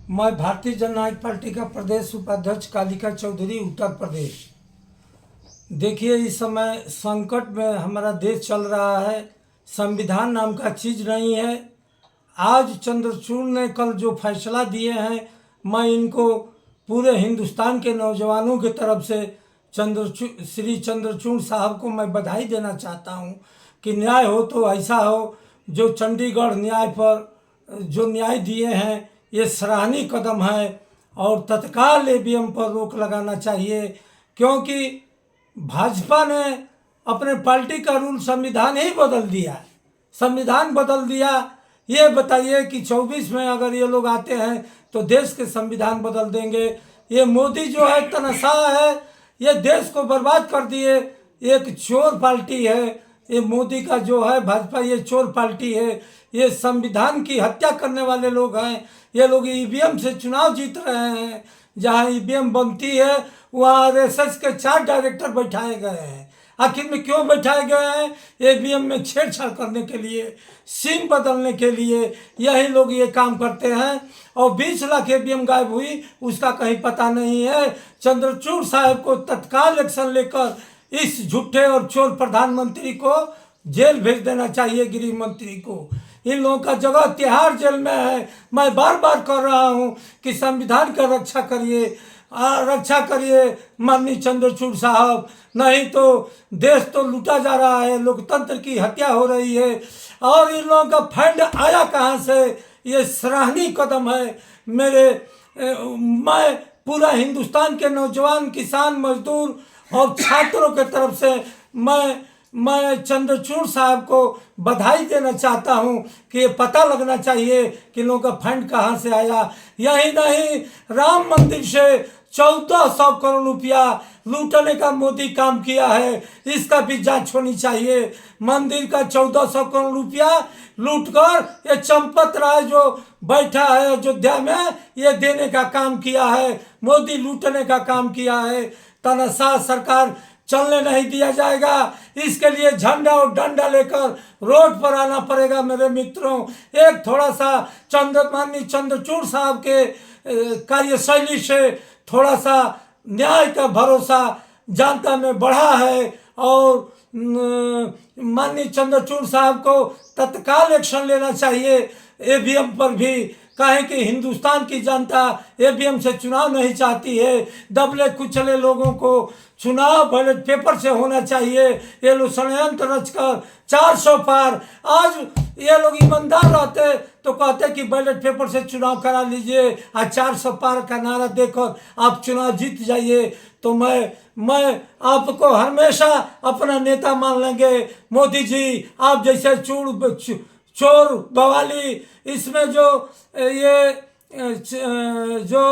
मैं भारतीय जननायक पार्टी का प्रदेश उपाध्यक्ष कालिका चौधरी, उत्तर प्रदेश। देखिए, इस समय संकट में हमारा देश चल रहा है। संविधान नाम का चीज़ नहीं है। आज चंद्रचूड़ ने कल जो फैसला दिए हैं, मैं इनको पूरे हिंदुस्तान के नौजवानों की तरफ से श्री चंद्रचूड़ साहब को मैं बधाई देना चाहता हूं कि न्याय हो तो ऐसा हो। जो चंडीगढ़ न्याय पर जो न्याय दिए हैं, ये सराहनीय कदम है और तत्काल ईवीएम पर रोक लगाना चाहिए, क्योंकि भाजपा ने अपने पार्टी का रूल संविधान ही बदल दिया। संविधान बदल दिया। ये बताइए कि 24 में अगर ये लोग आते हैं तो देश के संविधान बदल देंगे। ये मोदी जो है तनाशाह है, ये देश को बर्बाद कर दिए। एक चोर पार्टी है ये मोदी का जो है भाजपा, ये चोर पार्टी है। ये संविधान की हत्या करने वाले लोग हैं। ये लोग ईवीएम से चुनाव जीत रहे हैं। जहां ईवीएम बनती है वहां आरएसएस के 4 डायरेक्टर बैठाए गए हैं। आखिर में क्यों बैठाए गए हैं? ईवीएम में छेड़छाड़ करने के लिए, सिम बदलने के लिए यही लोग ये काम करते हैं। और 20 लाख ईवीएम गायब हुई, उसका कहीं पता नहीं है। चंद्रचूड़ साहब को तत्काल एक्शन लेकर इस झूठे और चोर प्रधानमंत्री को जेल भेज देना चाहिए, गृह मंत्री को। इन लोगों का जगह तिहाड़ जेल में है। मैं बार बार कर रहा हूं कि संविधान का रक्षा करिए, रक्षा करिए माननीय चंद्रचूड़ साहब, नहीं तो देश तो लूटा जा रहा है, लोकतंत्र की हत्या हो रही है। और इन लोगों का फंड आया कहां से? ये सराहनीय कदम है। मैं पूरा हिंदुस्तान के नौजवान, किसान, मजदूर और छात्रों के तरफ से मैं चंद्रचूड़ साहब को बधाई देना चाहता हूं कि ये पता लगना चाहिए कि लोगों का फंड कहां से आया। यही नहीं, राम मंदिर से 1400 करोड़ रुपया लूटने का मोदी काम किया है, इसका भी जांच होनी चाहिए। मंदिर का 1400 करोड़ रुपया लूटकर ये चंपत राय जो बैठा है अयोध्या में, ये देने का काम किया है। मोदी लूटने का काम किया है। तानाशाह सरकार चलने नहीं दिया जाएगा। इसके लिए झंडा और डंडा लेकर रोड पर आना पड़ेगा मेरे मित्रों। एक थोड़ा सा माननीय चंद्रचूड़ साहब के कार्यशैली से थोड़ा सा न्याय का भरोसा जनता में बढ़ा है। और माननीय चंद्रचूड़ साहब को तत्काल एक्शन लेना चाहिए ईवीएम पर भी। कहें कि हिंदुस्तान की जनता ईवीएम से चुनाव नहीं चाहती है। दबले कुचले लोगों को चुनाव बैलेट पेपर से होना चाहिए। ये लोग षड्यंत्र रचकर 400 पार, आज ये लोग ईमानदार रहते तो कहते कि बैलेट पेपर से चुनाव करा लीजिए, आज 400 पार का नारा देकर आप चुनाव जीत जाइए। तो मैं आपको हमेशा अपना नेता मान लेंगे। मोदी जी, आप जैसे चोर बवाली, इसमें जो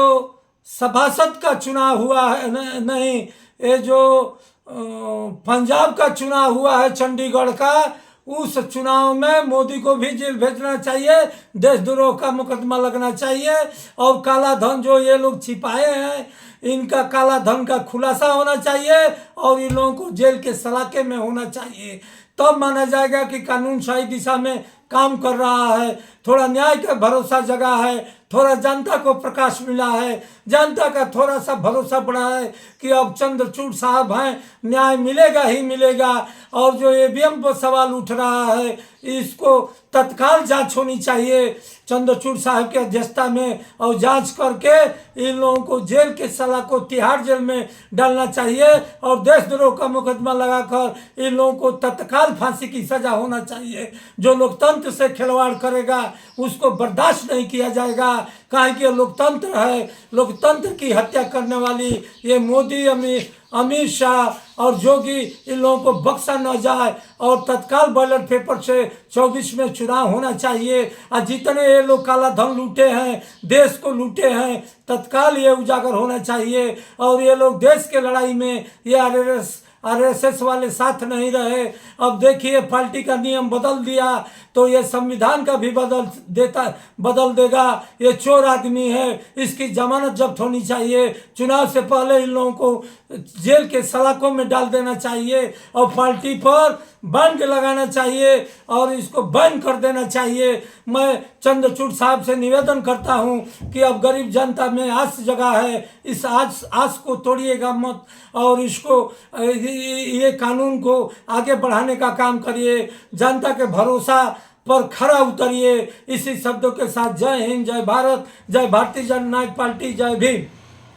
सभासद का चुनाव हुआ है, नहीं, ये जो पंजाब का चुनाव हुआ है चंडीगढ़ का, उस चुनाव में मोदी को भी जेल भेजना चाहिए, देशद्रोह का मुकदमा लगना चाहिए। और काला धन जो ये लोग छिपाए हैं, इनका काला धन का खुलासा होना चाहिए और इन लोगों को जेल के सलाखे में होना चाहिए। तब माना जाएगा कि कानून सही दिशा में काम कर रहा है। थोड़ा न्याय का भरोसा जगा है, थोड़ा जनता को प्रकाश मिला है, जनता का थोड़ा सा भरोसा बढ़ा है कि अब चंद्रचूड़ साहब हैं, न्याय मिलेगा ही मिलेगा। और जो ईवीएम पर सवाल उठ रहा है, इसको तत्काल जांच होनी चाहिए चंद्रचूड़ साहब की अध्यक्षता में, और जांच करके इन लोगों को जेल के सलाखों तिहाड़ जेल में डालना चाहिए और देशद्रोह का मुकदमा लगाकर इन लोगों को तत्काल फांसी की सजा होना चाहिए। जो लोकतंत्र से खिलवाड़ करेगा उसको बर्दाश्त नहीं किया जाएगा। कहीं कि लोकतंत्र है, लोकतंत्र की हत्या करने वाली ये मोदी, अमित शाह और जोगी, इन लोगों को बख्शा न जाए और तत्काल बैलेट पेपर से 24 में चुनाव होना चाहिए। और जितने ये लोग काला धन लूटे हैं, देश को लूटे हैं, तत्काल ये उजागर होना चाहिए। और ये लोग देश के लड़ाई में ये आरएसएस वाले साथ नहीं रहे। अब देखिए, पार्टी का नियम बदल दिया तो ये संविधान का भी बदल देगा। ये चोर आदमी है, इसकी जमानत जब्त होनी चाहिए। चुनाव से पहले इन लोगों को जेल के सलाखों में डाल देना चाहिए और पार्टी पर बैन लगाना चाहिए और इसको बैन कर देना चाहिए। मैं चंद्रचूड़ साहब से निवेदन करता हूं कि अब गरीब जनता में आस जगह है, इस आस को तोड़िएगा मत और इसको ये कानून को आगे बढ़ाने का काम करिए। जनता के भरोसा पर खरा उतरिए। इसी शब्दों के साथ जय हिंद, जय भारत, जय भारतीय जननायक पार्टी, जय भीम।